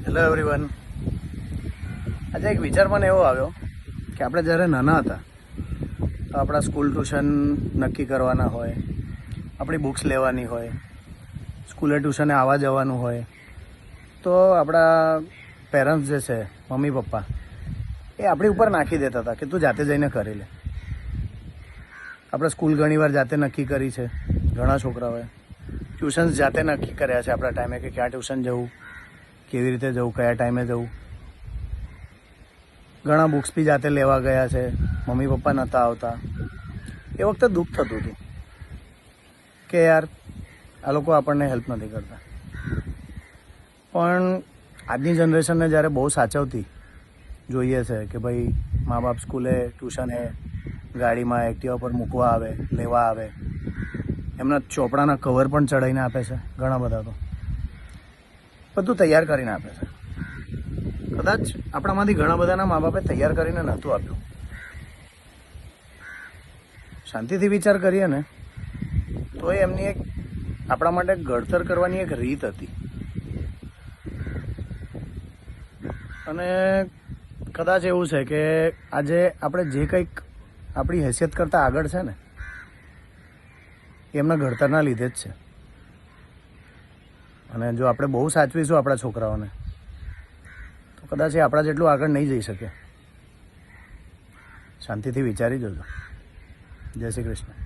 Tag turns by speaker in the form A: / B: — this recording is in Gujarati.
A: Hello everyone. આજે એક વિચાર મને એવો આવ્યો કે આપણે જ્યારે નાના હતા તો આપણા સ્કૂલ ટ્યુશન નક્કી કરવાના હોય, આપણી બુક્સ લેવાની હોય, સ્કૂલે ટ્યુશને આવવા જવાનું હોય, તો આપણા પેરેન્ટ્સ જે છે, મમ્મી પપ્પા, એ આપણી ઉપર નાખી દેતા હતા કે તું જાતે જઈને કરી લે. આપણે સ્કૂલ ઘણીવાર જાતે નક્કી કરી છે, ઘણા છોકરાઓએ ટ્યુશન્સ જાતે નક્કી કર્યા છે આપણા ટાઈમે કે ક્યાં ટ્યુશન જવું, કેવી રીતે જવું, કયા ટાઈમે જવું. ઘણા બુક્સ બી જાતે લેવા ગયા છે, મમ્મી પપ્પા નહોતા આવતા. એ વખતે દુઃખ થતું હતું કે યાર આ લોકો આપણને હેલ્પ નથી કરતા. પણ આજની જનરેશનને જ્યારે બહુ સાચવતી જોઈએ છે કે ભાઈ મા બાપ સ્કૂલે ટ્યુશને ગાડીમાં એક્ટિવા પર મૂકવા આવે, લેવા આવે, એમના ચોપડાના કવર પણ ચડાવીને આપે છે. ઘણા બધા તો બધું તૈયાર કરીને આપે છે. કદાચ આપણામાંથી ઘણા બધાના મા બાપે તૈયાર કરીને નહોતું આપ્યું. શાંતિથી વિચાર કરીએ ને તો એમની એક આપણા માટે ઘડતર કરવાની એક રીત હતી. અને કદાચ એવું છે કે આજે આપણે જે કંઈક આપણી હેસિયત કરતાં આગળ છે ને, એ એમના ઘડતરના લીધે જ છે. અને જો આપણે બહુ સાચવીશું આપણા છોકરાઓને તો કદાચ એ આપણા જેટલું આગળ નહીં જઈ શકે. શાંતિથી વિચારી જોજો. જય શ્રી કૃષ્ણ.